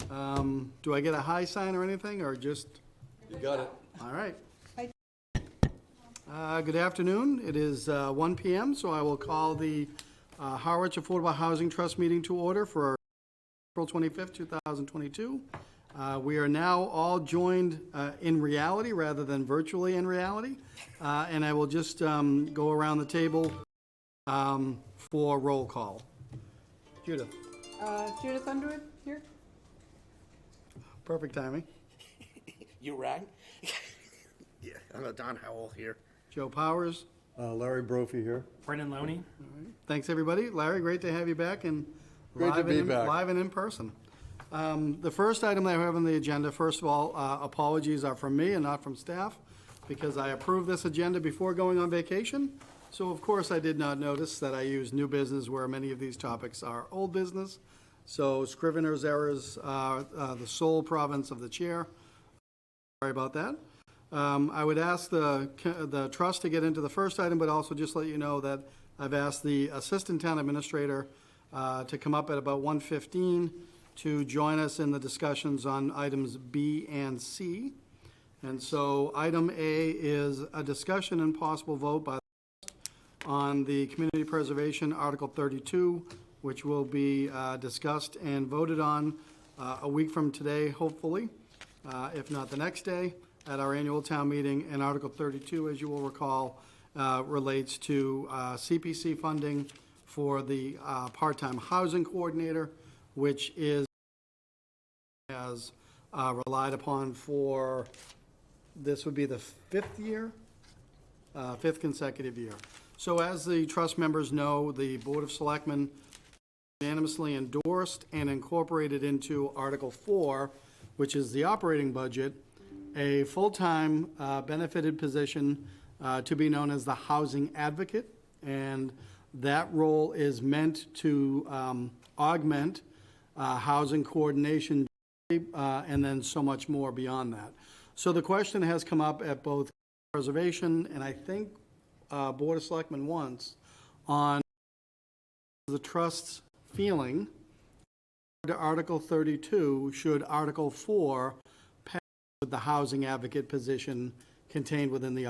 Do I get a high sign or anything, or just, You got it. all right. Good afternoon. It is 1 PM, so I will call the Harwich Affordable Housing Trust meeting to order for April 25th, 2022. We are now all joined in reality rather than virtually in reality. And I will just go around the table for roll call. Judith, Judith Underwood, here. perfect timing. You rang? Yeah, I'm Don Howell here. Joe Powers. Larry Brophy here. Brendan Loney. Thanks, everybody. Larry, great to have you back and Great to be back. live and in person. The first item that I have on the agenda, first of all, apologies are from me and not from staff, because I approved this agenda before going on vacation. So of course, I did not notice that I used new business where many of these topics are old business. So scrivener's errors are the sole province of the chair. Sorry about that. I would ask the trust to get into the first item, but also just let you know that I've asked the Assistant Town Administrator to come up at about 1:15 to join us in the discussions on items B and C. And so item A is a discussion and possible vote by the trust on the Community Preservation Article 32, which will be discussed and voted on a week from today, hopefully, if not the next day, at our annual town meeting. And Article 32, as you will recall, relates to CPC funding for the part-time housing coordinator, which has relied upon for, this would be the fifth consecutive year. So as the trust members know, the Board of Selectmen unanimously endorsed and incorporated into Article 4, which is the operating budget, a full-time benefited position to be known as the housing advocate. And that role is meant to augment housing coordination and then so much more beyond that. So the question has come up at both preservation and I think Board of Selectmen once on the trust's feeling to Article 32, should Article 4 pass with the housing advocate position contained within the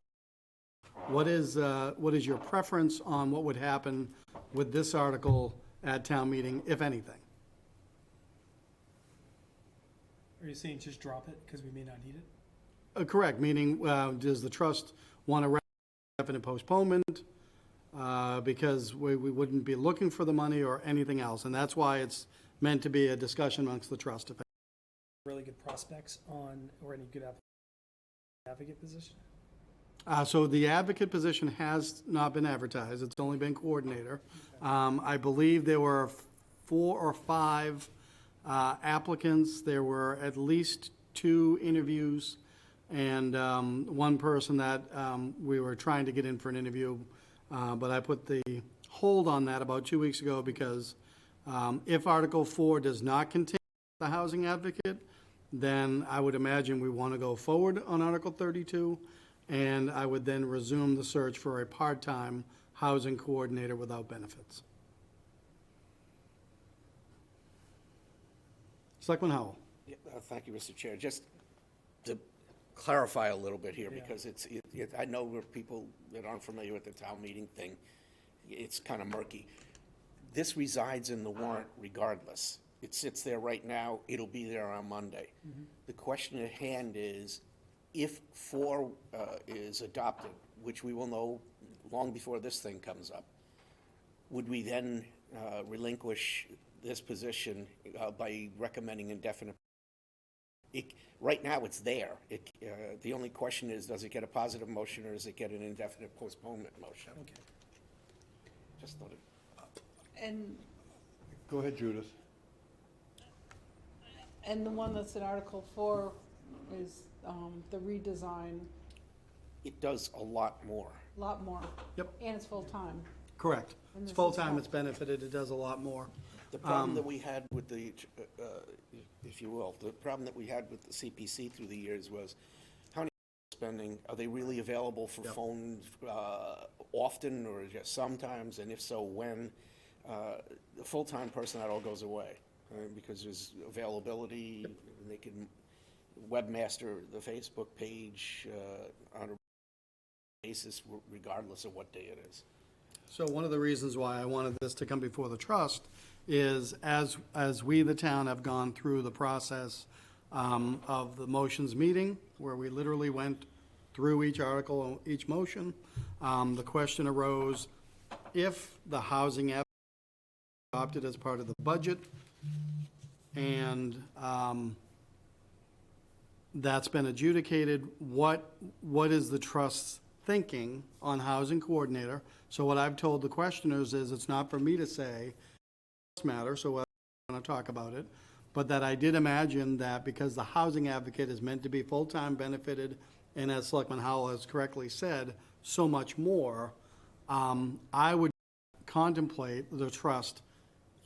what is your preference on what would happen with this article at town meeting, if anything? Are you saying just drop it because we may not need it? Correct, meaning does the trust want to definite postponement because we wouldn't be looking for the money or anything else, and that's why it's meant to be a discussion amongst the trust. Really good prospects on, or any good advocate position? So the advocate position has not been advertised. It's only been coordinator. I believe there were 4 or 5 applicants. There were at least 2 interviews and one person that we were trying to get in for an interview. But I put the hold on that about 2 weeks ago because if Article 4 does not contain the housing advocate, then I would imagine we want to go forward on Article 32. And I would then resume the search for a part-time housing coordinator without benefits. Selectman Howell. Yeah, thank you, Mr. Chair. Just to clarify a little bit here, Yeah. because I know where people that aren't familiar with the town meeting thing, it's kind of murky. This resides in the warrant regardless. It sits there right now. It'll be there on Monday. The question at hand is, if 4 is adopted, which we will know long before this thing comes up, would we then relinquish this position by recommending indefinite? Right now, it's there. The only question is, does it get a positive motion or does it get an indefinite postponement motion? Okay. Just thought it. And Go ahead, Judith. the one that's in Article 4 is the redesign, It does a lot more. a lot more. Yep. And it's full-time. Correct. And It's this is full-time, how- it's benefited, it does a lot more. The problem that we had with the, if you will, the problem that we had with the CPC through the years was how many spending, are they really available for Yep. phones often or just sometimes? And if so, when? The full-time person, that all goes away. because there's availability, and they can webmaster the Facebook page on a basis regardless of what day it is. So one of the reasons why I wanted this to come before the trust is as we, the town, have gone through the process of the motions meeting, where we literally went through each article, each motion, the question arose, if the housing app adopted as part of the budget, and that's been adjudicated, what is the trust's thinking on housing coordinator? So what I've told the questioners is, it's not for me to say this matter, so I'm going to talk about it, but that I did imagine that because the housing advocate is meant to be full-time benefited, and as Selectman Howell has correctly said, so much more, I would contemplate the trust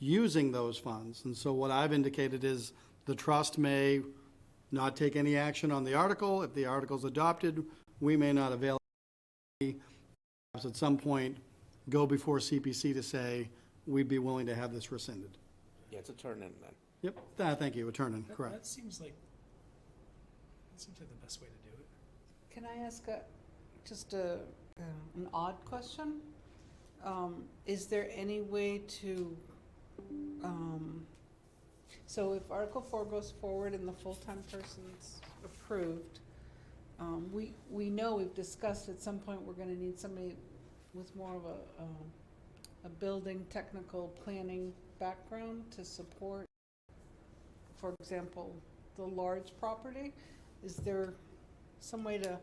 using those funds. And so what I've indicated is the trust may not take any action on the article. If the article's adopted, we may not avail perhaps at some point go before CPC to say, we'd be willing to have this rescinded. Yeah, it's a turn-in then. Yep, thank you, a turn-in, correct. That seems like the best way to do it. Can I ask an odd question? Is there any way to, so if Article 4 goes forward and the full-time person's approved, we know, we've discussed at some point, we're gonna need somebody with more of a building technical planning background to support, for example, the large property. Is there some way to,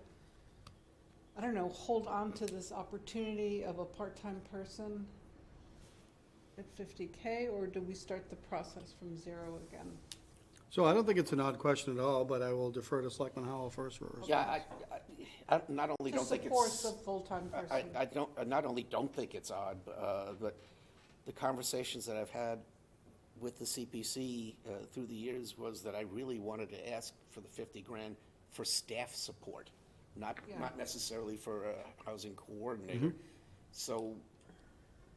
I don't know, hold on to this opportunity of a part-time person at $50K, or do we start the process from zero again? So I don't think it's an odd question at all, but I will defer to Selectman Howell first for a response. Yeah, I not only don't think To support it's, the full-time person. I not only don't think it's odd, but the conversations that I've had with the CPC through the years was that I really wanted to ask for the 50 grand for staff support, not necessarily for a housing coordinator. So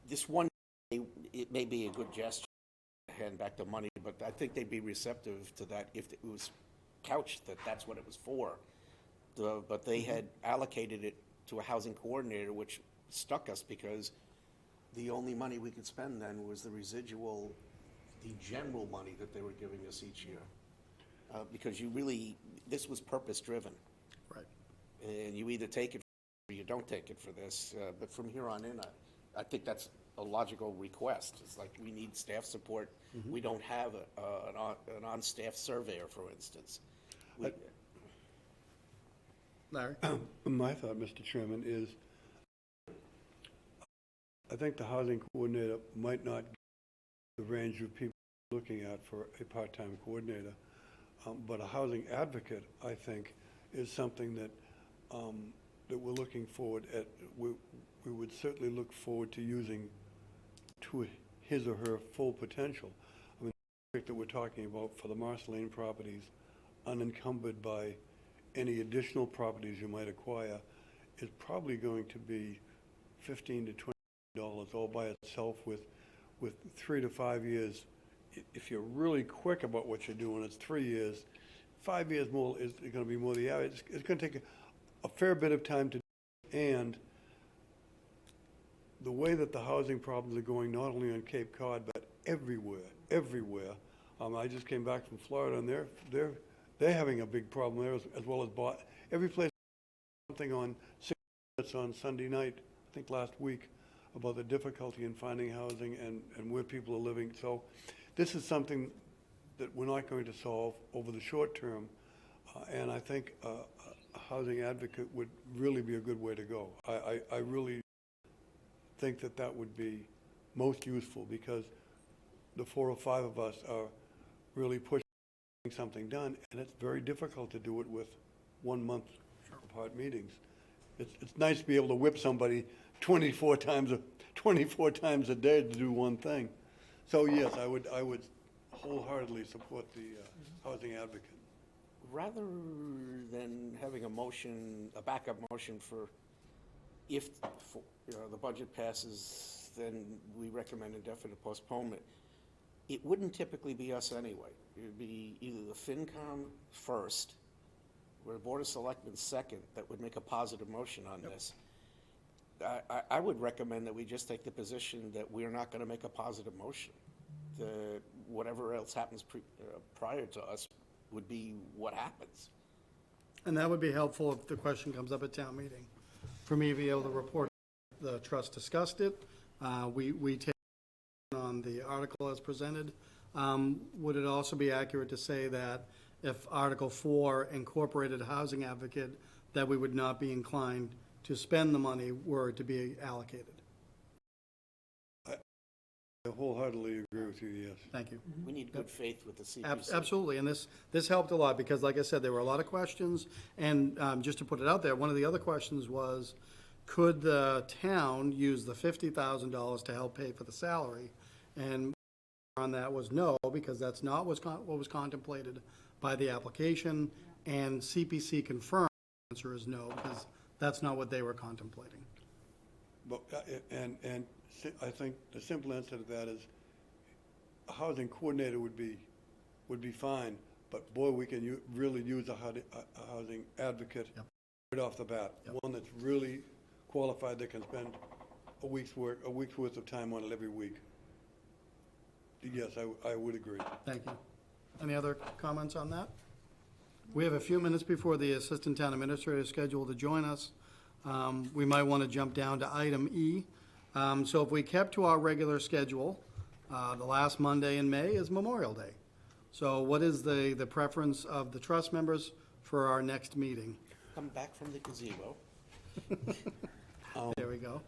this one, it may be a good gesture to hand back the money, but I think they'd be receptive to that if it was couched that that's what it was for. But they had allocated it to a housing coordinator, which stuck us because the only money we could spend then was the residual, the general money that they were giving us each year. Because this was purpose-driven. Right. And you either take it or you don't take it for this. But from here on in, I think that's a logical request. It's like, we need staff support. We don't have an on-staff surveyor, for instance. Larry? My thought, Mr. Chairman, is I think the housing coordinator might not get the range of people looking at for a part-time coordinator, but a housing advocate, I think, is something that that we're looking forward at. We would certainly look forward to using to his or her full potential. I mean, the project that we're talking about for the Marsh Lane properties, unencumbered by any additional properties you might acquire, is probably going to be $15 to $20 all by itself with 3 to 5 years. If you're really quick about what you're doing, it's 3 years. 5 years more is going to be more the average. It's going to take a fair bit of time to do, and the way that the housing problems are going, not only on Cape Cod, but everywhere. I just came back from Florida, and they're having a big problem there as well as every place. Something on 6 minutes on Sunday night, I think last week, about the difficulty in finding housing and where people are living. So this is something that we're not going to solve over the short term, and I think a housing advocate would really be a good way to go. I really think that would be most useful, because the 4 or 5 of us are really pushing something done, and it's very difficult to do it with 1 month apart meetings. It's nice to be able to whip somebody 24 times a day to do one thing. So yes, I would wholeheartedly support the housing advocate. Rather than having a backup motion for if the budget passes, then we recommend indefinite postponement. it wouldn't typically be us anyway. It would be either the FinCom first, or the Board of Selectmen second, that would make a positive motion on this. I would recommend that we just take the position that we're not gonna make a positive motion. Whatever else happens prior to us would be what happens. And that would be helpful if the question comes up at town meeting, for me to be able to report the trust discussed it. We take on the article as presented. Would it also be accurate to say that if Article 4 incorporated housing advocate, that we would not be inclined to spend the money were it to be allocated? I wholeheartedly agree with you, yes. Thank you. We need good faith with the CPC. Absolutely, and this helped a lot, because like I said, there were a lot of questions, and just to put it out there, one of the other questions was, could the town use the $50,000 to help pay for the salary? And on that was no, because that's not what was contemplated by the application, and CPC confirmed the answer is no, because that's not what they were contemplating. But, I think the simple answer to that is, a housing coordinator would be fine, but boy, we can really use a housing advocate right off the bat. One that's really qualified, that can spend a week's worth of time on it every week. Yes, I would agree. Thank you. Any other comments on that? We have a few minutes before the Assistant Town Administrator is scheduled to join us. We might want to jump down to item E. So if we kept to our regular schedule, the last Monday in May is Memorial Day. So what is the preference of the trust members for our next meeting? Come back from the gazebo. There we go.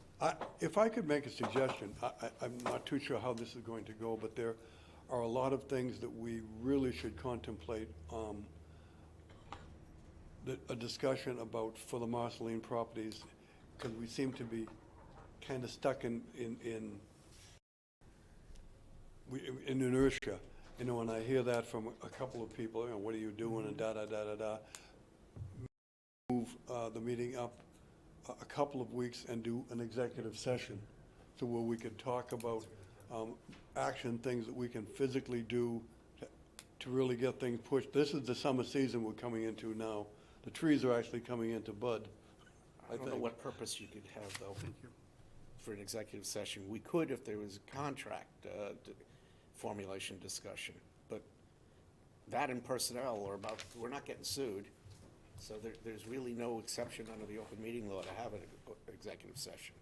If I could make a suggestion, I'm not too sure how this is going to go, but there are a lot of things that we really should contemplate, a discussion about for the Marceline properties, because we seem to be kind of stuck in inertia. You know, and I hear that from a couple of people, you know, what are you doing, and da-da-da-da-da. Move the meeting up a couple of weeks and do an executive session, so where we could talk about action, things that we can physically do to really get things pushed. This is the summer season we're coming into now. The trees are actually coming into bud, I don't know what purpose you could have, though, for an executive session. We could if there was a contract formulation discussion, but that and personnel are about, we're not getting sued, so there's really no exception under the open meeting law to have an executive session.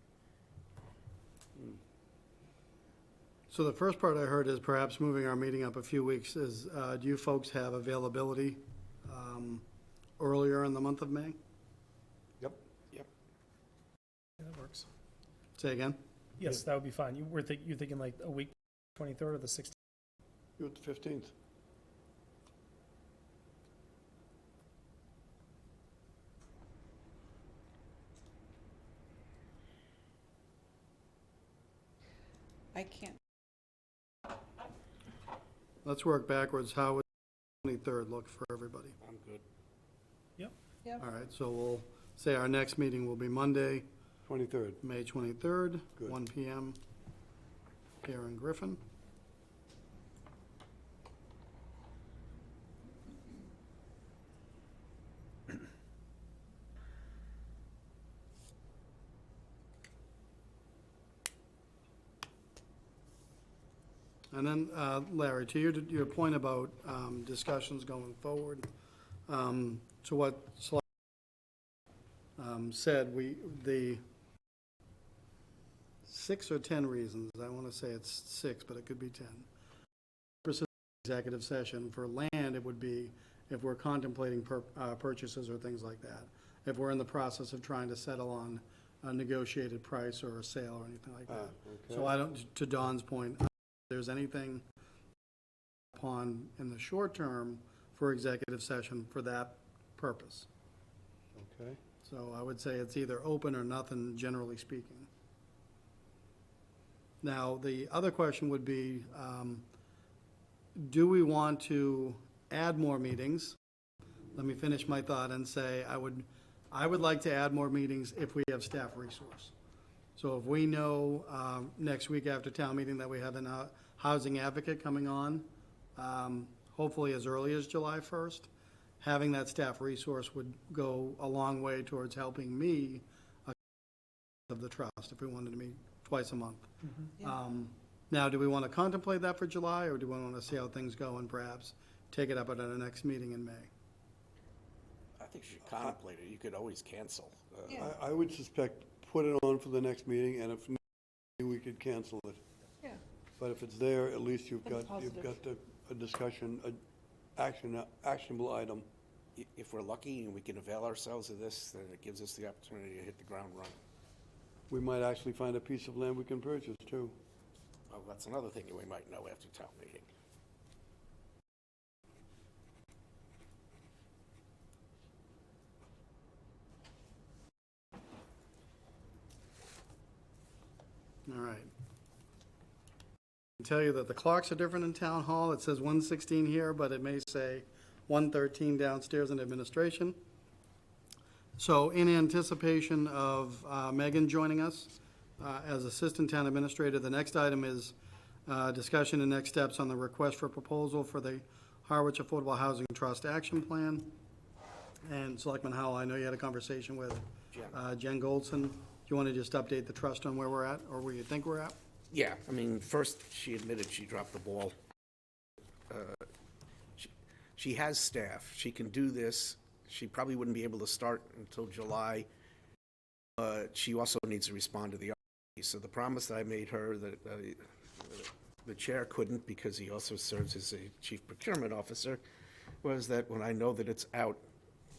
So the first part I heard is perhaps moving our meeting up a few weeks. Do you folks have availability earlier in the month of May? Yep. Yep. Yeah, that works. Say again? Yes, that would be fine. You're thinking like a week, 23rd or the 16th? You're at the 15th. I can't, Let's work backwards. How would the 23rd look for everybody? I'm good. yeah, All right, so we'll say our next meeting will be Monday, 23rd. May 23rd, Good. 1 PM, here in Griffin. And then, Larry, to your point about discussions going forward, to what Select said, the 6 or 10 reasons, I want to say it's 6, but it could be 10. Purposes of executive session, for land, it would be if we're contemplating purchases or things like that. If we're in the process of trying to settle on a negotiated price or a sale or anything like that. Okay. So I don't, to Don's point, if there's anything upon in the short term for executive session for that purpose. Okay. So I would say it's either open or nothing, generally speaking. Now, the other question would be, do we want to add more meetings? Let me finish my thought and say I would like to add more meetings if we have staff resource. So if we know next week after town meeting that we have a housing advocate coming on, hopefully as early as July 1st. Having that staff resource would go a long way towards helping me of the trust if we wanted to meet twice a month. Now, do we want to contemplate that for July, or do we want to see how things go and perhaps take it up at our next meeting in May? I think you should contemplate it. You could always cancel. Yeah. I would suspect, put it on for the next meeting, and if not, we could cancel it. Yeah, But if it's there, at least you've That's got positive. a discussion, actionable item. If we're lucky and we can avail ourselves of this, then it gives us the opportunity to hit the ground running. We might actually find a piece of land we can purchase, too. Well, that's another thing that we might know after town meeting. All right. I can tell you that the clocks are different in Town Hall. It says 1:16 here, but it may say 1:13 downstairs in administration. So in anticipation of Megan joining us as Assistant Town Administrator, the next item is discussion and next steps on the request for proposal for the Harwich Affordable Housing Trust Action Plan. And Selectman Howell, I know you had a conversation with Jen Goldson. Do you want to just update the trust on where we're at, or where you think we're at? Yeah, I mean, first, she admitted she dropped the ball. She has staff. She can do this. She probably wouldn't be able to start until July. She also needs to respond to the RFP. So the promise that I made her that the chair couldn't, because he also serves as a chief procurement officer, was that when I know that it's out,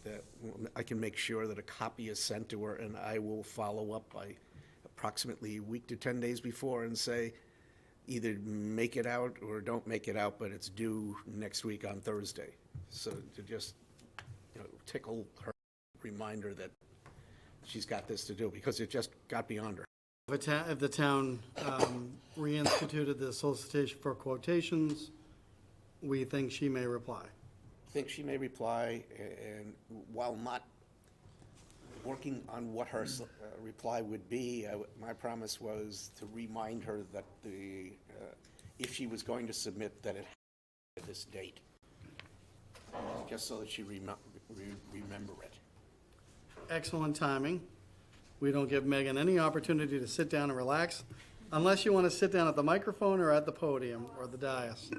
that I can make sure that a copy is sent to her, and I will follow up by approximately a week to 10 days before and say, either make it out or don't make it out, but it's due next week on Thursday. So to just, tickle her, reminder that she's got this to do, because it just got beyond her. If the town reinstituted the solicitation for quotations, we think she may reply. Think she may reply, and while not working on what her reply would be, my promise was to remind her that if she was going to submit, that it had this date, just so that she remember it. Excellent timing. We don't give Megan any opportunity to sit down and relax, unless you want to sit down at the microphone or at the podium or the dais.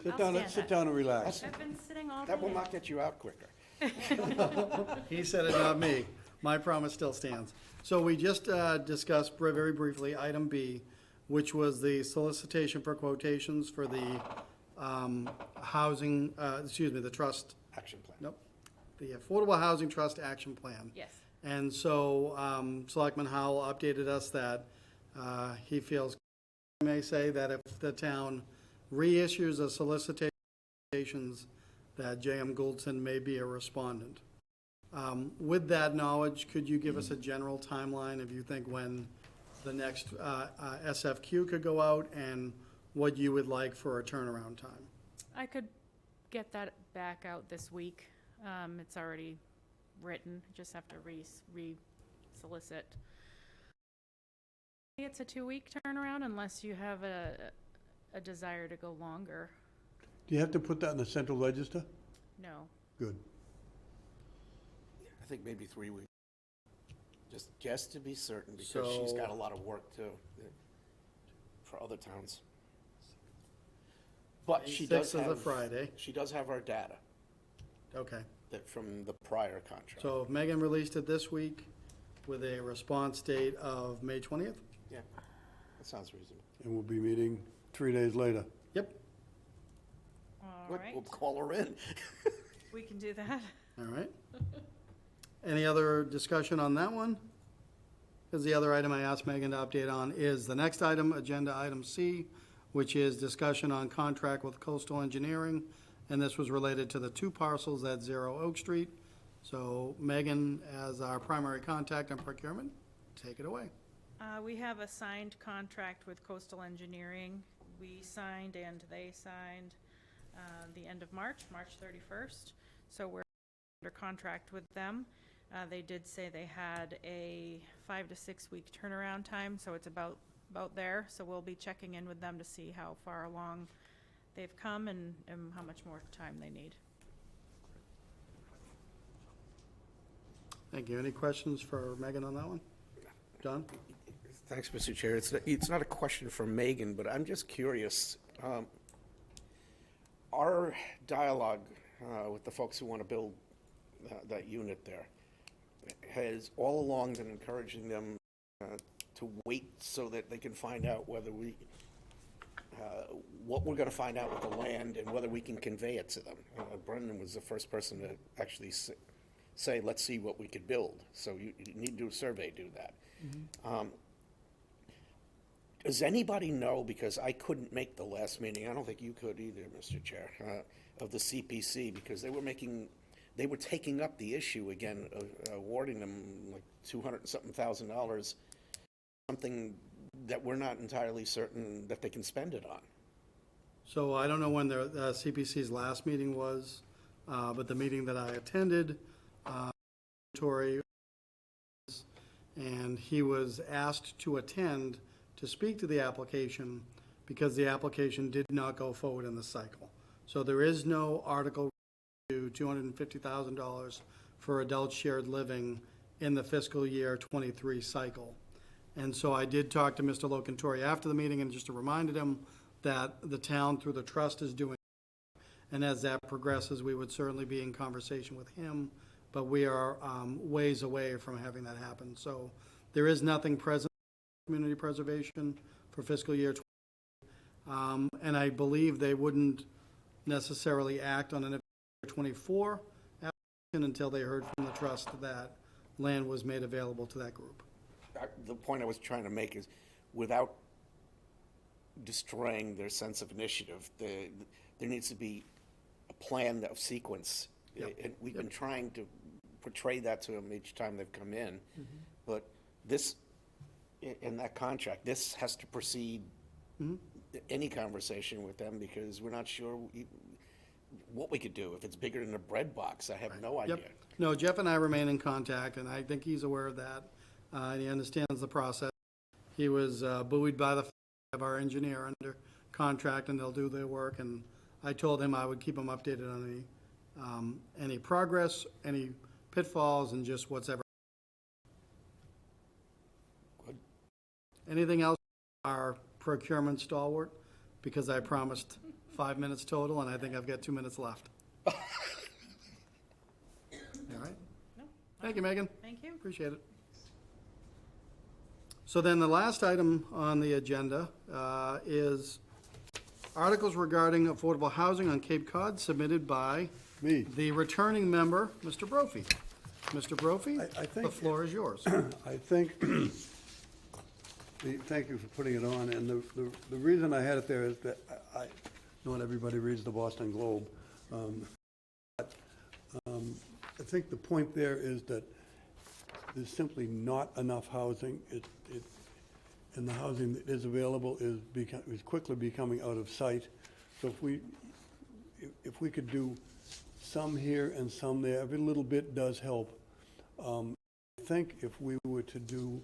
Sit down and relax. I've been sitting all day. That will not get you out quicker. He said it, not me. My promise still stands. So we just discussed very briefly item B, which was the solicitation for quotations for the the trust, Action plan. nope, the Affordable Housing Trust Action Plan. Yes. And so Selectman Howell updated us that he feels, I may say, that if the town reissues a solicitations, that J.M. Gouldson may be a respondent. With that knowledge, could you give us a general timeline if you think when the next SFQ could go out and what you would like for a turnaround time? I could get that back out this week. It's already written, just have to re-solicit. It's a 2-week turnaround unless you have a desire to go longer. Do you have to put that in the central register? No. Good. I think maybe 3 weeks, just to be certain, because she's got a lot of work too, for other towns. But she does Sixth is a have, Friday. she does have our data Okay. that from the prior contract. So if Megan released it this week with a response date of May 20th? Yeah, that sounds reasonable. And we'll be meeting 3 days later. Yep. All What, right, we'll call her in. we can do that. All right. Any other discussion on that one? Because the other item I asked Megan to update on is the next item, agenda item C, which is discussion on contract with Coastal Engineering, and this was related to the 2 parcels at 0 Oak Street. So Megan, as our primary contact on procurement, take it away. We have a signed contract with Coastal Engineering. We signed and they signed the end of March 31st. So we're under contract with them. They did say they had a 5 to 6 week turnaround time, so it's about there. So we'll be checking in with them to see how far along they've come and how much more time they need. Thank you. Any questions for Megan on that one? John? Thanks, Mr. Chair. It's not a question for Megan, but I'm just curious. Our dialogue with the folks who want to build that unit there has all along been encouraging them to wait so that they can find out whether what we're going to find out with the land and whether we can convey it to them. Brendan was the first person to actually say, let's see what we could build. So you need to do a survey, do that. Does anybody know, because I couldn't make the last meeting, I don't think you could either, Mr. Chair, of the CPC, because they were taking up the issue again, awarding them like $200-something thousand, something that we're not entirely certain that they can spend it on. So I don't know when the CPC's last meeting was, but the meeting that I attended, Tory, and he was asked to attend to speak to the application because the application did not go forward in the cycle. So there is no article to $250,000 for adult shared living in the fiscal year 23 cycle. And so I did talk to Mr. Locantori after the meeting and just reminded him that the town through the trust is doing, and as that progresses, we would certainly be in conversation with him, but we are ways away from having that happen. So there is nothing present in community preservation for fiscal year 20, and I believe they wouldn't necessarily act on an 24 application until they heard from the trust that land was made available to that group. The point I was trying to make is, without destroying their sense of initiative, there needs to be a plan of sequence. Yep. And we've been trying to portray that to them each time they've come in. But this, in that contract, this has to precede any conversation with them, because we're not sure what we could do. If it's bigger than a bread box, I have no idea. Yep. No, Jeff and I remain in contact, and I think he's aware of that. And he understands the process. He was buoyed by the fact of our engineer under contract, and they'll do their work. And I told him I would keep him updated on any progress, any pitfalls, and just what's ever. Good. Anything else? Our procurement stalwart, because I promised 5 minutes total, and I think I've got 2 minutes left. All right. No? Thank you, Megan. Thank you. Appreciate it. So then the last item on the agenda is articles regarding affordable housing on Cape Cod submitted by Me. the returning member, Mr. Brophy. Mr. Brophy, I think- the floor is yours. I think, thank you for putting it on, and the reason I had it there is that not everybody reads the Boston Globe. But I think the point there is that there's simply not enough housing. And the housing that is available is quickly becoming out of sight. So if we could do some here and some there, every little bit does help. I think if we were to do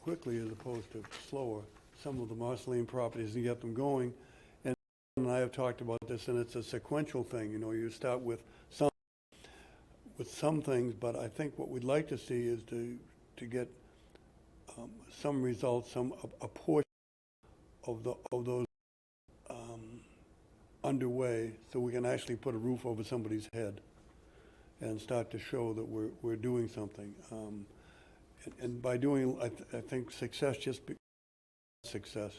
quickly as opposed to slower, some of the Marceline properties and get them going. And I have talked about this, and it's a sequential thing. You know, you start with some things, but I think what we'd like to see is to get some results, a portion of those underway, so we can actually put a roof over somebody's head and start to show that we're doing something. And by doing, I think success just be success.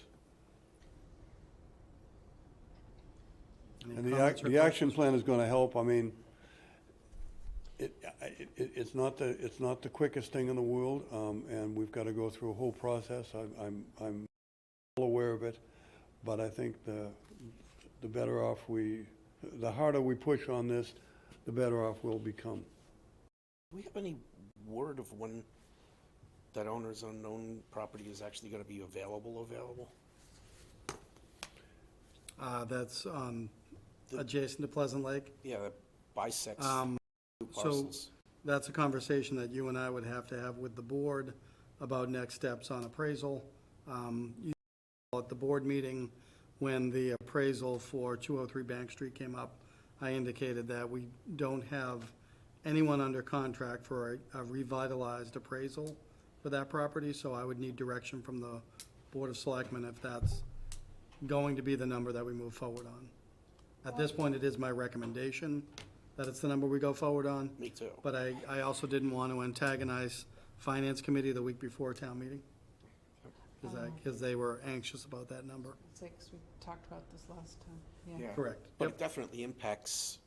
Any And comments or the action questions? plan is going to help. I mean, it's not the quickest thing in the world, and we've got to go through a whole process. I'm well aware of it, but I think the better off the harder we push on this, the better off we'll become. Do we have any word of when that owner's unknown property is actually going to be available? That's adjacent to Pleasant Lake. Yeah, that bisects two So parcels. that's a conversation that you and I would have to have with the board about next steps on appraisal. at the board meeting, when the appraisal for 203 Bank Street came up, I indicated that we don't have anyone under contract for a revitalized appraisal for that property, so I would need direction from the Board of Selectmen if that's going to be the number that we move forward on. At this point, it is my recommendation that it's the number we go forward on. Me too. But I also didn't want to antagonize Finance Committee the week before town meeting, because they were anxious about that number. It's like, 'cause we talked about this last time, yeah. Yeah. Correct. But Yep. it definitely impacts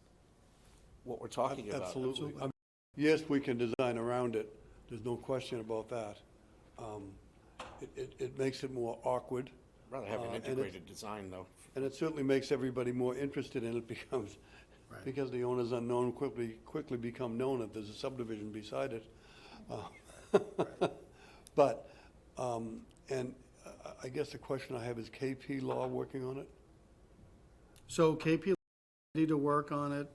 what we're talking about. Absolutely. Yes, we can design around it, there's no question about that. It makes it more awkward, Rather have an and integrated design, though. and it certainly makes everybody more interested in it because, Right. because the owner's unknown quickly become known if there's a subdivision beside it. But, and I guess the question I have is KP Law working on it? So KP ready to work on it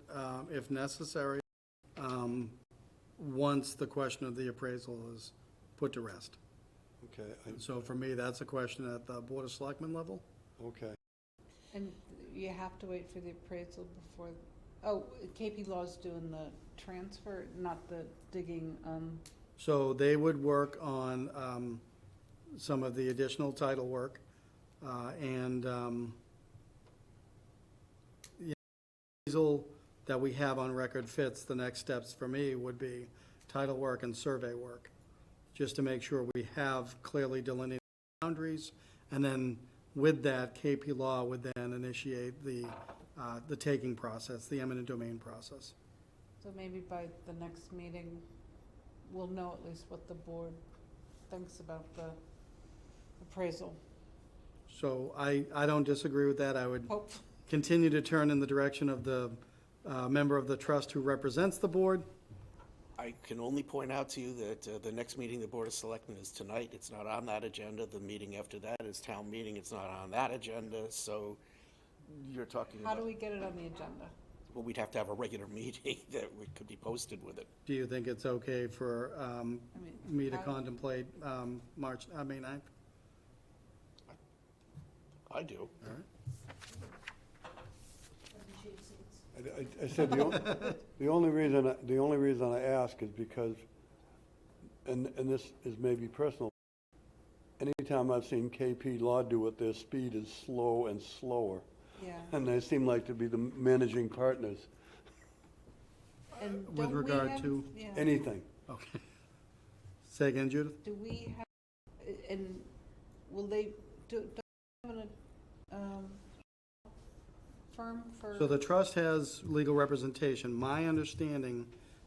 if necessary, once the question of the appraisal is put to rest. Okay, So for me, that's a question at the Board of Selectmen level. okay. And you have to wait for the appraisal before, oh, KP Law's doing the transfer, not the digging, So they would work on some of the additional title work, and the appraisal that we have on record fits. The next steps for me would be title work and survey work, just to make sure we have clearly delineated boundaries. And then with that, KP Law would then initiate the taking process, the eminent domain process. so maybe by the next meeting, we'll know at least what the board thinks about the appraisal. So I don't disagree with that. I would Hope, continue to turn in the direction of the member of the trust who represents the board. I can only point out to you that the next meeting, the Board of Selectmen, is tonight. It's not on that agenda. The meeting after that is town meeting. It's not on that agenda, so you're talking how do about, we get it on the agenda? well, we'd have to have a regular meeting that could be posted with it. Do you think it's okay for I mean, me to how- contemplate May 9th? I do. I said the only reason I ask is because, and this is maybe personal, anytime I've seen KP Law do it, their speed is slow and slower, Yeah, and they seem like to be the managing partners, and With don't we regard have- to- yeah. anything. Okay. Say again, Judith? Do we have, and will they, do they have a firm for? So the trust has legal representation. My understanding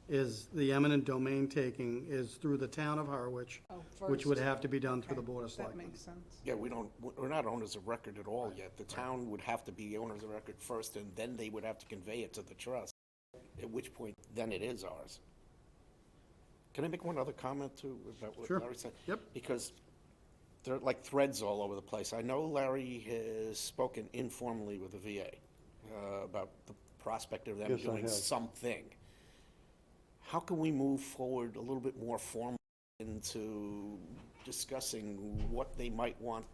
is the eminent domain taking is through the town of Harwich, Oh, which would first. have to be done through the Okay, Board of That Selectmen. makes sense. Yeah, we're not owners of record at all yet. The town would have to be owners of record first, and then they would have to convey it to the trust, at which point, then it is ours. Can I make one other comment too about what Sure. Larry said? Yep. Because there are like threads all over the place. I know Larry has spoken informally with the VA about the prospect of them Yes, I doing have. something. How can we move forward a little bit more formally into discussing what they might want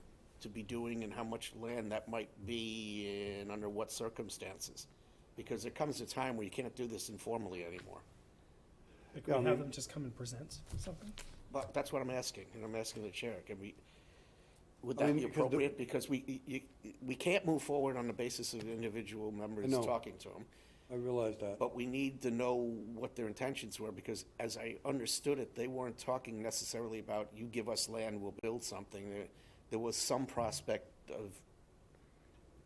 to be doing and how much land that might be and under what circumstances? Because there comes a time where you can't do this informally anymore. Like, Yeah, I we have mean- them just come and present something? But that's what I'm asking, and I'm asking the chair, can we, would I that mean, be because the- appropriate? Because we can't move forward on the basis of individual members know. talking to them. I realize that. But we need to know what their intentions were, because as I understood it, they weren't talking necessarily about, you give us land, we'll build something. There was some prospect of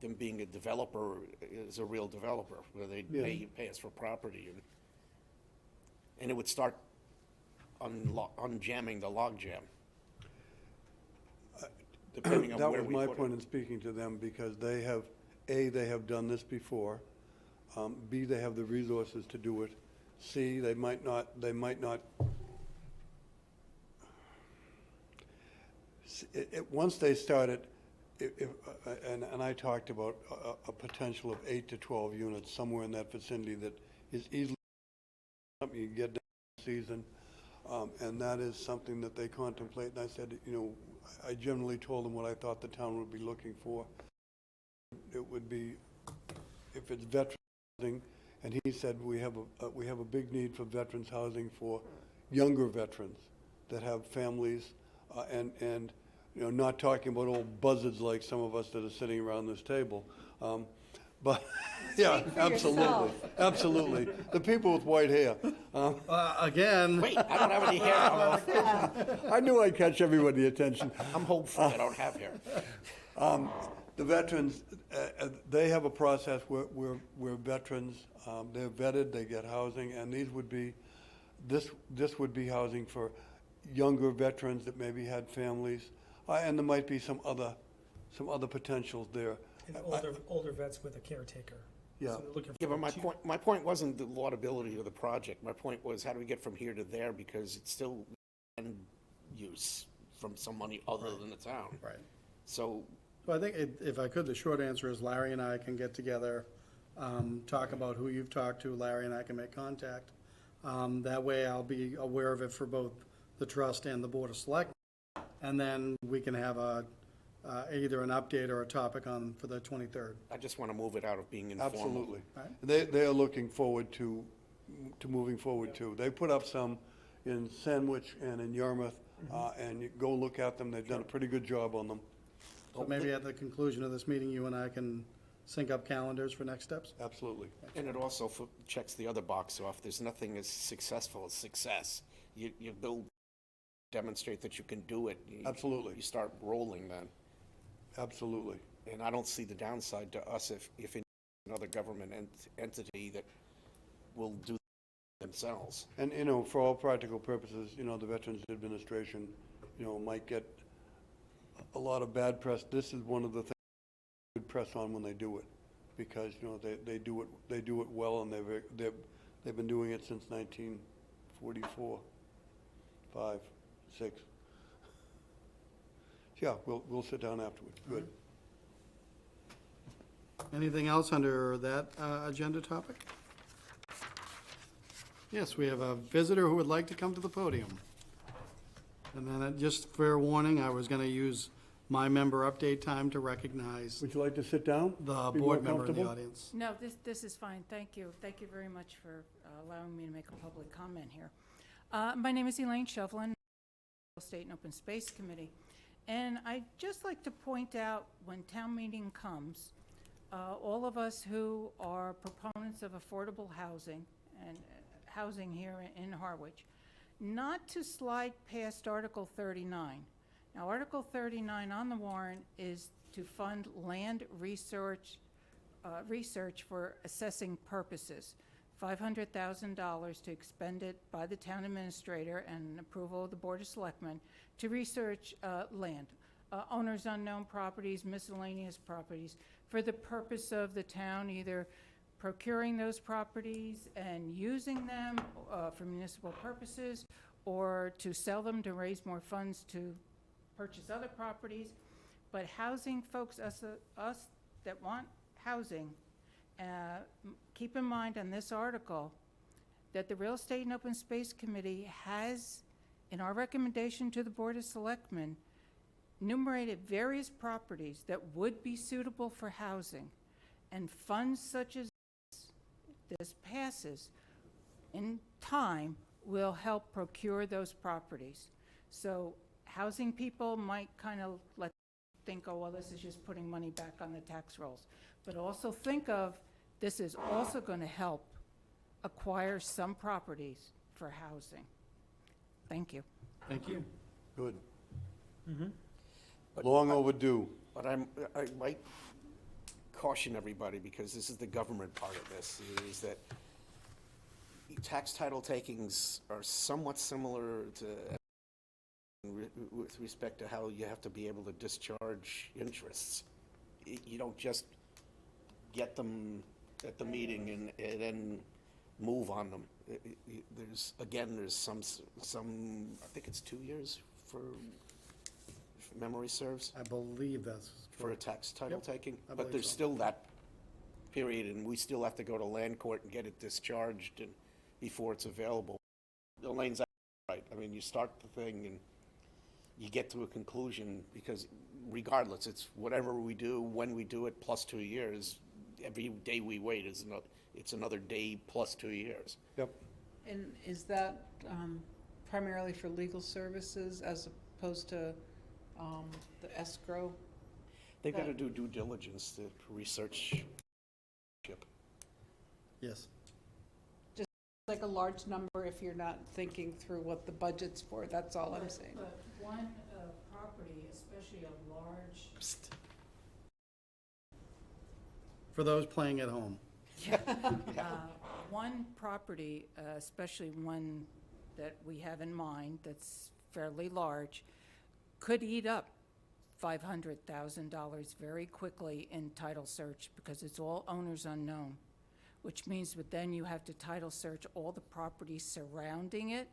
them being a developer, is a real developer, where they'd Yeah. pay us for property, and it would start unjamming the logjam. Depending on That where was we my put point it. in speaking to them, because they have, A, they have done this before, B, they have the resources to do it, C, they might not, once they start it, and I talked about a potential of 8 to 12 units, somewhere in that vicinity, that is easily something you can get done this season, and that is something that they contemplate, and I said, I generally told him what I thought the town would be looking for. It would be, if it's veteran housing, and he said we have a big need for veterans housing for younger veterans that have families, and, you know, not talking about old buzzards like some of us that are sitting around this table. But, yeah, Speak for absolutely, yourself. absolutely. The people with white hair. Again, Wait, I don't have any hair come off. I knew I'd catch everybody's attention. I'm hopeful I don't have hair. The veterans, they have a process where veterans, they're vetted, they get housing, and this would be housing for younger veterans that maybe had families, and there might be some other potentials there. And older vets with a caretaker. Yeah. So they're looking Yeah, for but my point wasn't the laudability of the project. My point was, how do we get from here to there? Because it's still end use from somebody other than the town. right. So, So I think if I could, the short answer is Larry and I can get together, talk about who you've talked to, Larry and I can make contact. That way I'll be aware of it for both the trust and the Board of Selectmen. And then we can have either an update or a topic for the 23rd. I just want to move it out of being informal. Absolutely. Right. They are looking forward to moving forward too. They put up some in Sandwich and in Yarmouth, and you go look at them. They've done a pretty good job on them. So maybe at the conclusion of this meeting, you and I can sync up calendars for next steps? Absolutely. And it also checks the other box off. There's nothing as successful as success. You build, demonstrate that you can do it. Absolutely. You start rolling then. Absolutely. And I don't see the downside to us if another government entity that will do themselves. And, you know, for all practical purposes, you know, the Veterans Administration, you know, might get a lot of bad press. This is one of the things good press on when they do it, because, you know, they do it well, and they've been doing it since 1944, 5, 6. Yeah, we'll sit down afterwards. Good. Anything else under that agenda topic? Yes, we have a visitor who would like to come to the podium. And then just fair warning, I was going to use my member update time to recognize Would you like to sit down? the Be more board member in the comfortable? audience. No, this is fine, thank you. Thank you very much for allowing me to make a public comment here. My name is Elaine Shovlin, State and Open Space Committee. And I'd just like to point out, when town meeting comes, all of us who are proponents of affordable housing and housing here in Harwich, not to slide past Article 39. Now, Article 39 on the warrant is to fund land research for assessing purposes. $500,000 to expend it by the town administrator and approval of the Board of Selectmen to research land, owners unknown properties, miscellaneous properties, for the purpose of the town either procuring those properties and using them for municipal purposes, or to sell them to raise more funds to purchase other properties. But housing folks, us that want housing, keep in mind on this article that the Real Estate and Open Space Committee has, in our recommendation to the Board of Selectmen, enumerated various properties that would be suitable for housing, and funds such as this passes in time will help procure those properties. So housing people might kind of think, oh, well, this is just putting money back on the tax rolls. But also think of, this is also going to help acquire some properties for housing. Thank you. Thank you. Good. But Long overdue. But I might caution everybody, because this is the government part of this, is that tax title takings are somewhat similar to, with respect to how you have to be able to discharge interests. You don't just get them at the meeting and then move on them. There's some, I think it's 2 years for, if memory serves, I believe that's for a tax title Yep, taking. I But believe there's so. still that period, and we still have to go to land court and get it discharged and before it's available. Elaine's right. I mean, you start the thing and you get to a conclusion, because regardless, it's whatever we do, when we do it, plus 2 years. Every day we wait is another, it's another day plus 2 years. Yep. And is that primarily for legal services as opposed to the escrow? They've got to do due diligence to research. Yes. Like a large number if you're not thinking through what the budget's for, that's all I'm saying. But one property, especially a large, For those playing at home. one property, especially one that we have in mind that's fairly large, could eat up $500,000 very quickly in title search because it's all owners unknown, which means that then you have to title search all the properties surrounding it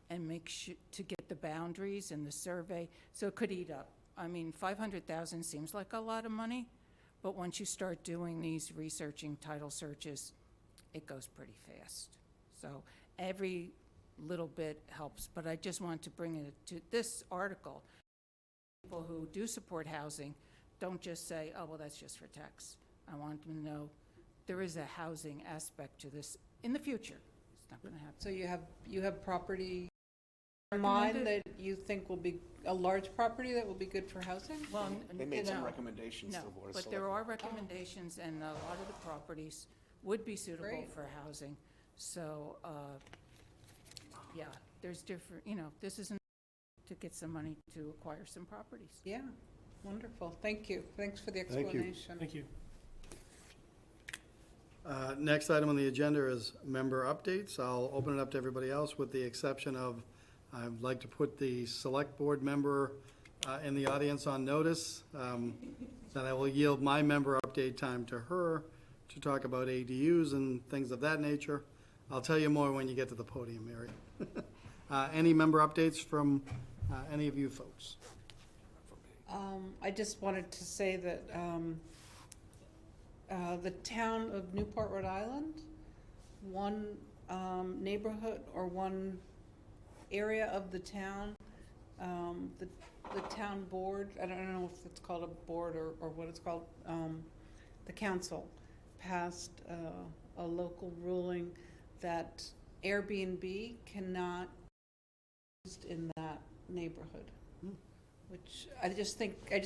and make sure to get the boundaries and the survey. So it could eat up. I mean, 500,000 seems like a lot of money, but once you start doing these researching title searches, it goes pretty fast. So every little bit helps, but I just want to bring it to this article. People who do support housing, don't just say, oh, well, that's just for tax. I want them to know there is a housing aspect to this in the future. It's not gonna happen. So you have property in mind Recommended? that you think will be, a large property that will be good for housing? Well, They made some no, recommendations to no, the Board of but there Selectmen. are recommendations, and a lot of the properties would be suitable Great. for housing. So, yeah, there's different, you know, this isn't to get some money to acquire some properties. Yeah, wonderful, thank you, thanks for the Thank you. explanation. Thank you. Next item on the agenda is member updates. I'll open it up to everybody else with the exception of, I'd like to put the select board member in the audience on notice, that I will yield my member update time to her to talk about ADUs and things of that nature. I'll tell you more when you get to the podium, Mary. Any member updates from any of you folks? I just wanted to say that the town of Newport, Rhode Island, one neighborhood or one area of the town, the town board, I don't know if it's called a board or what it's called, the council passed a local ruling that Airbnb cannot be used in that neighborhood. Which I just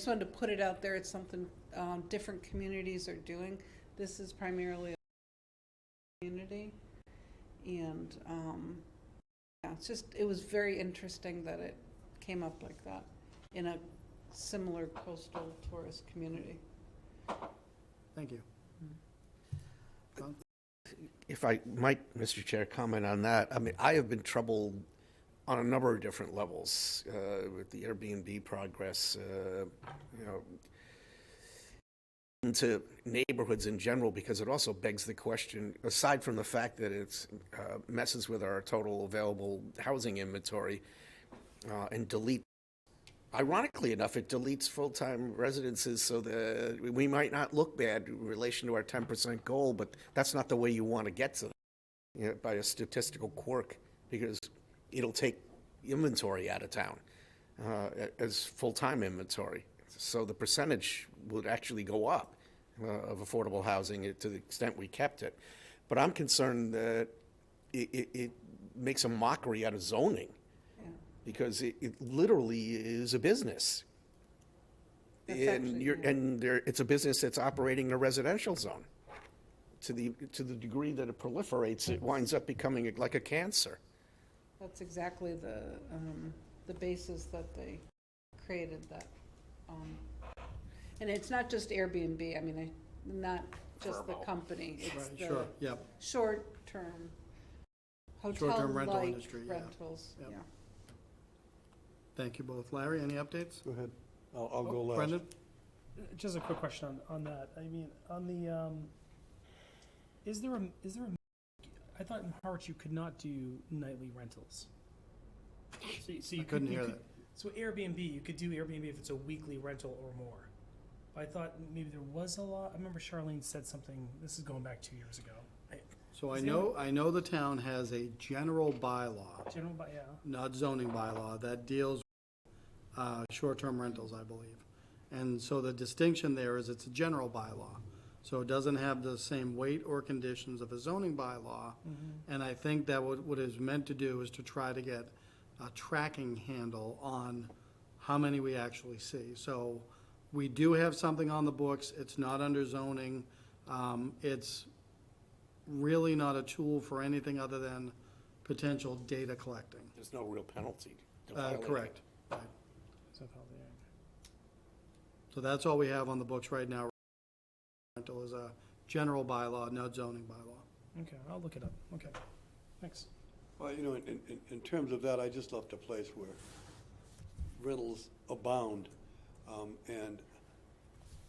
wanted to put it out there, it's something different communities are doing. This is primarily a community, and yeah, it was very interesting that it came up like that in a similar coastal tourist community. Thank you. John? If I might, Mr. Chair, comment on that, I mean, I have been troubled on a number of different levels with the Airbnb progress, you know, into neighborhoods in general, because it also begs the question, aside from the fact that it's messes with our total available housing inventory and ironically enough, it deletes full-time residences so that we might not look bad in relation to our 10% goal, but that's not the way you want to get to that, you know, by a statistical quirk, because it'll take inventory out of town as full-time inventory. So the percentage would actually go up of affordable housing to the extent we kept it. But I'm concerned that it makes a mockery out of zoning, Yeah. because it literally is a business. That's And actually- you're, and there, it's a business that's operating in a residential zone. To the degree that it proliferates, it winds up becoming like a cancer. That's exactly the basis that they created that. And it's not just Airbnb, I mean, not just the Verbo. company, it's Right, the sure, yep. short-term, Short-term rental hotel-like industry, yeah. rentals, Yep. yeah. Thank you both. Larry, any updates? Go ahead. I'll go last. Brendan? Just a quick question on that. I mean, on the, is there a, I thought in Harwich you could not do nightly rentals. So you I couldn't could- you hear could- that. So Airbnb, you could do Airbnb if it's a weekly rental or more. I thought maybe there was a law. I remember Charlene said something, this is going back 2 years ago. So Is I know the town has a general bylaw, General, yeah. not zoning bylaw, that deals with short-term rentals, I believe. And so the distinction there is it's a general bylaw. So it doesn't have the same weight or conditions of a zoning bylaw. And I think that what it's meant to do is to try to get a tracking handle on how many we actually see. So we do have something on the books. It's not under zoning. It's really not a tool for anything other than potential data collecting. There's no real penalty to violate it. Correct. Right. So probably, So that's all we have on the books right now. Rental is a general bylaw, not zoning bylaw. okay, I'll look it up. Okay, thanks. Well, you know, in terms of that, I just left a place where rentals abound, and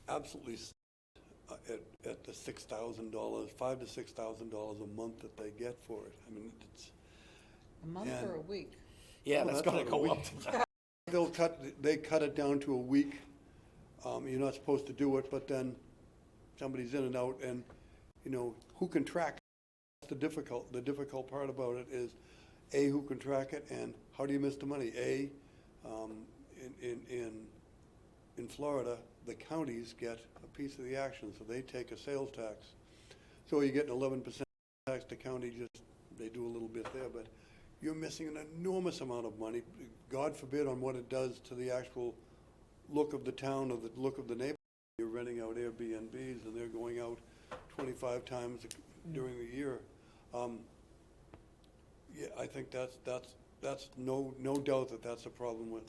absolutely at the $6,000, $5,000 to $6,000 a month that they get for it. I mean, it's, A month And- or a week? Yeah, Oh, that's that's gonna not a go week. up to that. they cut it down to a week. You're not supposed to do it, but then somebody's in and out, and, you know, who can track? That's the difficult part about it is, A, who can track it, and how do you miss the money? In Florida, the counties get a piece of the action, so they take a sales tax. So you get an 11% tax, the county just, they do a little bit there, but you're missing an enormous amount of money, God forbid, on what it does to the actual look of the town or the look of the neighborhood. You're renting out Airbnbs and they're going out 25 times during the year. Yeah, I think that's no doubt that that's a problem with,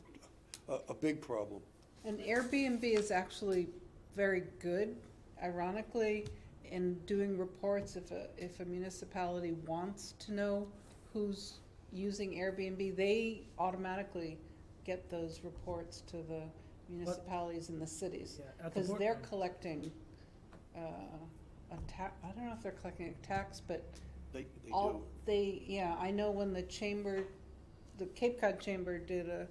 a big problem. And Airbnb is actually very good, ironically, in doing reports. If a municipality wants to know who's using Airbnb, they automatically get those reports to the municipalities and the cities. Yeah, at the Because board- they're collecting a tax, I don't know if they're collecting a tax, but They all, do. yeah, I know when the chamber, the Cape Cod Chamber did a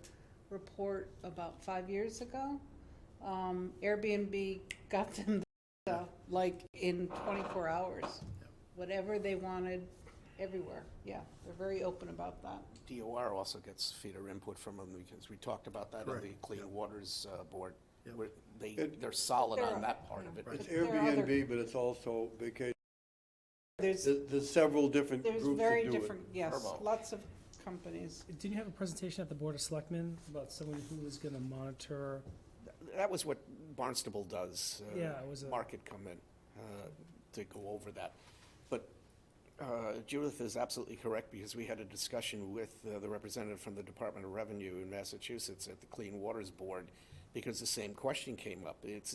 report about 5 years ago, Airbnb got them like in 24 hours. Whatever they wanted, everywhere, yeah, they're very open about that. DOR also gets feeder input from them, because we talked about that on the Correct. Clean Waters Board. Yep. Where It- they're solid There on are- that part of it. Right. It's There are other- Airbnb, but it's also vacation. There's, There's several different there's groups that very do it. different, yes, Turbo. lots of companies. Didn't you have a presentation at the Board of Selectmen about someone who was gonna monitor? That was what Barnstable does. Yeah, it was a- Market come in to go over that. But Judith is absolutely correct, because we had a discussion with the representative from the Department of Revenue in Massachusetts at the Clean Waters Board, because the same question came up. It's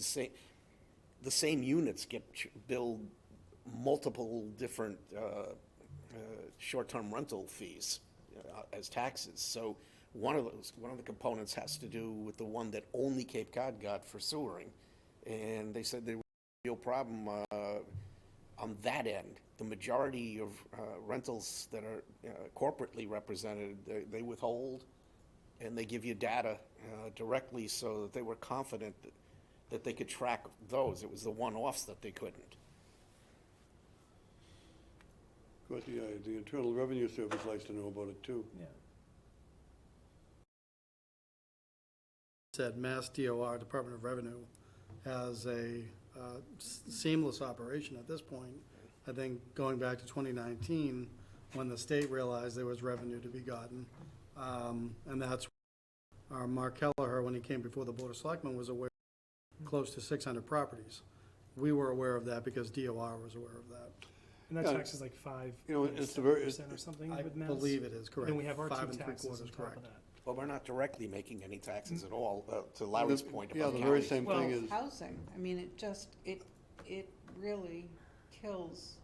the same units get billed multiple different short-term rental fees as taxes. So one of the components has to do with the one that only Cape Cod got for sewering. And they said there was a real problem on that end. The majority of rentals that are corporately represented, they withhold, and they give you data directly, so that they were confident that they could track those. It was the one-offs that they couldn't. Of course, the Internal Revenue Service likes to know about it too. Yeah. Said Mass DOR, Department of Revenue, has a seamless operation at this point. I think going back to 2019, when the state realized there was revenue to be gotten. And that's, Mark Kelleher, when he came before the Board of Selectmen, was aware of close to 600 properties. We were aware of that because DOR was aware of that. And that Yeah. tax is like 5% You know, it's the very- or something I with Mass? believe it is correct. Then we have our 2 5 taxes on 3/4, top correct. of that. Well, we're not directly making any taxes at all, to Larry's point Yeah, about the very counties. same thing is, Housing, I mean, it really kills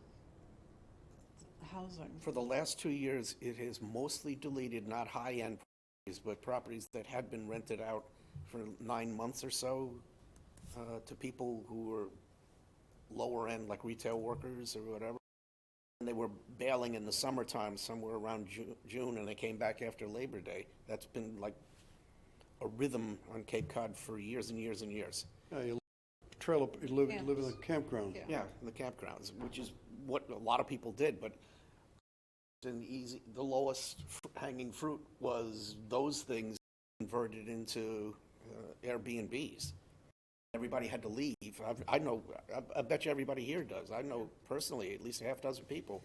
housing. For the last 2 years, it has mostly deleted not high-end properties, but properties that had been rented out for 9 months or so to people who were lower end, like retail workers or whatever. And they were bailing in the summertime, somewhere around June, and they came back after Labor Day. That's been like a rhythm on Cape Cod for years and years and years. you live in a campground. Yeah. Yeah, in the campgrounds, which is what a lot of people did, but the lowest hanging fruit was those things converted into Airbnbs. Everybody had to leave. I know, I bet you everybody here does. I know personally at least a half dozen people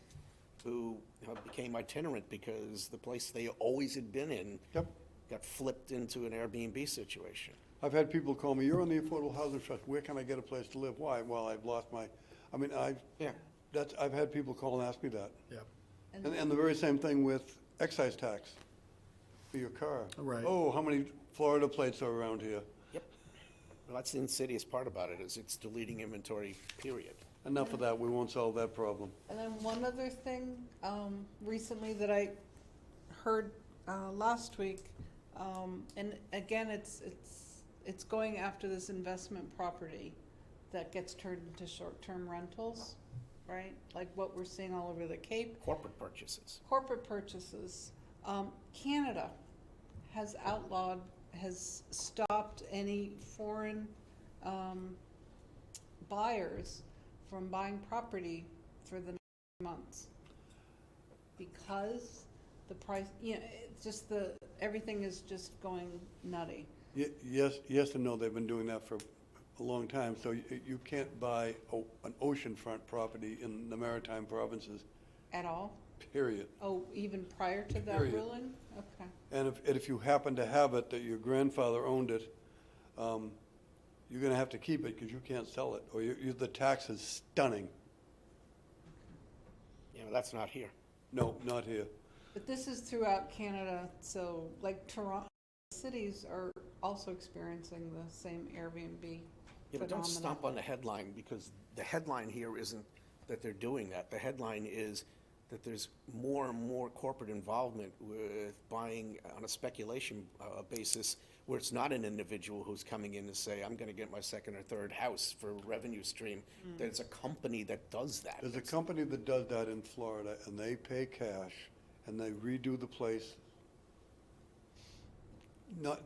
who became itinerant because the place they always had been in Yep. got flipped into an Airbnb situation. I've had people call me, you're on the Affordable Housing Trust, where can I get a place to live? Why? Well, I've lost my, Yeah. I've had people call and ask me that. Yep. And the very same thing with excise tax for your car. Right. Oh, how many Florida plates are around here? Yep. Well, that's the insidious part about it, is it's deleting inventory, period. Enough of that, we won't solve that problem. And then one other thing, recently that I heard, last week, and again, it's going after this investment property that gets turned into short-term rentals, right? Like what we're seeing all over the Cape. Corporate purchases. Corporate purchases. Canada has outlawed, has stopped any foreign, buyers from buying property for the next months. Because the price, it's just everything is just going nutty. Yes and no, they've been doing that for a long time, so you can't buy an oceanfront property in the maritime provinces, At all? period. Oh, even prior to that Period. ruling? Okay. And if you happen to have it, that your grandfather owned it, you're gonna have to keep it because you can't sell it, or the tax is stunning. That's not here. No, not here. But this is throughout Canada, so like Toronto, cities are also experiencing the same Airbnb Yeah, but don't phenomenon. stomp on the headline, because the headline here isn't that they're doing that. The headline is that there's more and more corporate involvement with buying on a speculation basis, where it's not an individual who's coming in to say, I'm gonna get my second or third house for a revenue stream. That it's a company that does that. There's a company that does that in Florida, and they pay cash, and they redo the place.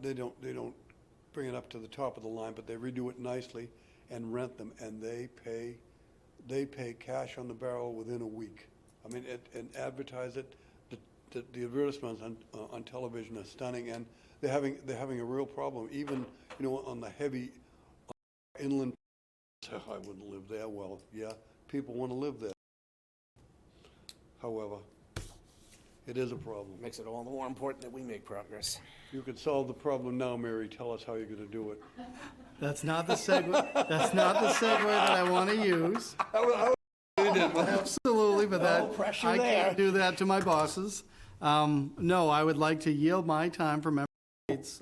They don't bring it up to the top of the line, but they redo it nicely and rent them, and they pay cash on the barrel within a week. I mean, and advertise it. The advertisements on television are stunning, and they're having a real problem. Even on the heavy inland, I wouldn't live there. Well, yeah, people want to live there. However, it is a problem. Makes it all the more important that we make progress. You could solve the problem now, Mary. Tell us how you're going to do it. That's not the segue, that's not the segue that I want to use. Absolutely, but that, pressure I there. can't do that to my bosses. No, I would like to yield my time for member states,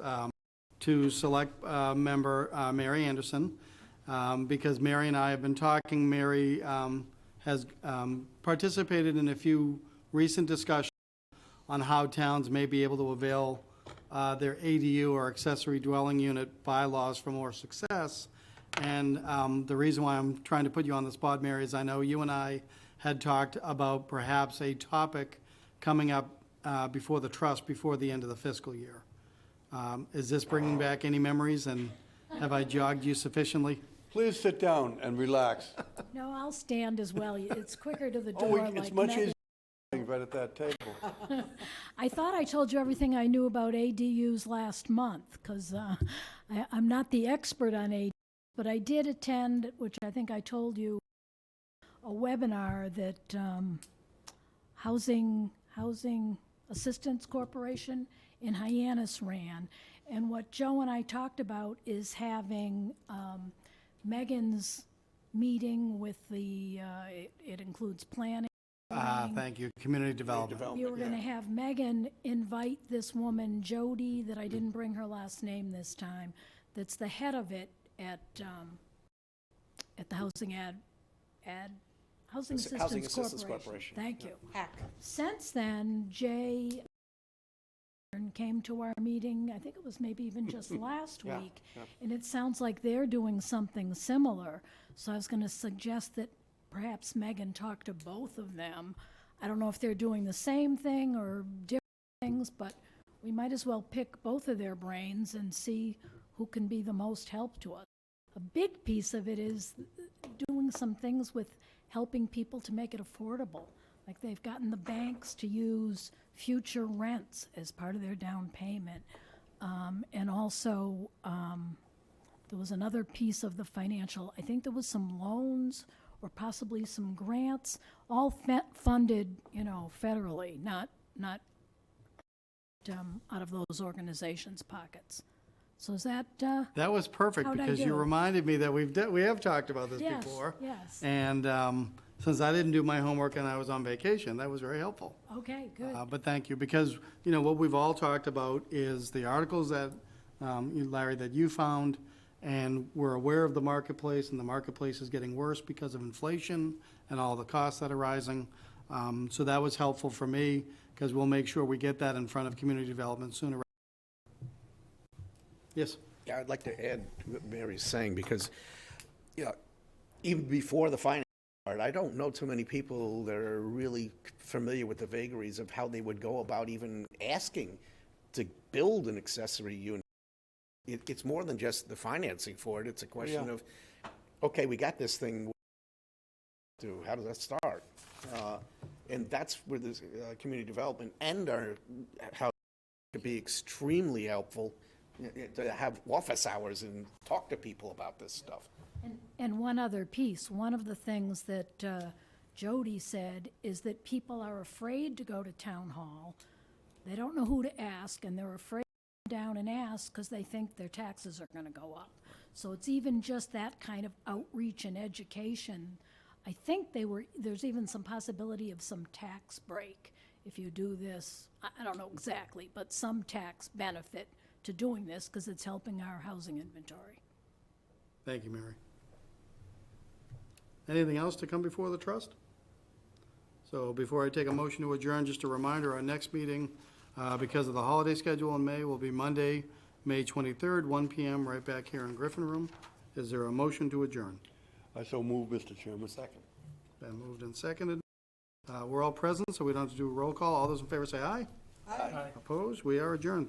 to select member Mary Anderson, because Mary and I have been talking. Mary has participated in a few recent discussions on how towns may be able to avail their ADU or accessory dwelling unit bylaws for more success. And the reason why I'm trying to put you on the spot, Mary, is I know you and I had talked about perhaps a topic coming up before the trust, before the end of the fiscal year. Is this bringing back any memories, and have I jogged you sufficiently? Please sit down and relax. No, I'll stand as well. It's quicker to the Oh, door it's like much Megan. easier right at that table. I thought I told you everything I knew about ADUs last month, because I'm not the expert on ADUs, but I did attend, which I think I told you, a webinar that Housing Assistance Corporation in Hyannis ran. And what Joe and I talked about is having Megan's meeting with it includes planning. Thank you, community development. You were gonna have Megan invite this woman, Jody, that I didn't bring her last name this time, that's the head of it at the Housing Assistance Corporation. Thank you. Hack. Since then, Jay came to our meeting, I think it was maybe even just last Yeah, week, yeah. and it sounds like they're doing something similar. So I was gonna suggest that perhaps Megan talk to both of them. I don't know if they're doing the same thing or different things, but we might as well pick both of their brains and see who can be the most help to us. A big piece of it is doing some things with helping people to make it affordable. Like they've gotten the banks to use future rents as part of their down payment. And also, there was another piece of the financial, I think there was some loans or possibly some grants, all funded, you know, federally, not out of those organizations' pockets. So is that, That was perfect, How'd I because you do? reminded me that we have talked about this yes, before. yes. And since I didn't do my homework and I was on vacation, that was very helpful. Okay, good. But thank you, because, you know, what we've all talked about is the articles that, Larry, that you found, and we're aware of the marketplace, and the marketplace is getting worse because of inflation and all the costs that are rising. So that was helpful for me, because we'll make sure we get that in front of community development sooner. Yes? Yeah, I'd like to add to what Mary's saying, because, you know, even before the finance part, I don't know too many people that are really familiar with the vagaries of how they would go about even asking to build an accessory unit. It's more than just the financing for it. It's a question of, okay, we got this thing. How does that start? And that's where this community development and our how could be extremely helpful, to have office hours and talk to people about this stuff. And one other piece, one of the things that Jody said is that people are afraid to go to town hall. They don't know who to ask, and they're afraid to go down and ask because they think their taxes are going to go up. So it's even just that kind of outreach and education. I think there's even some possibility of some tax break if you do this. I don't know exactly, but some tax benefit to doing this because it's helping our housing inventory. Thank you, Mary. Anything else to come before the trust? So before I take a motion to adjourn, just a reminder, our next meeting, because of the holiday schedule in May, will be Monday, May 23rd, 1 PM, right back here in Griffin Room. Is there a motion to adjourn? I so move, Mr. Chairman. Second. Been moved and seconded. We're all present, so we don't have to do a roll call. All those in favor say aye. Aye. Opposed? We are adjourned.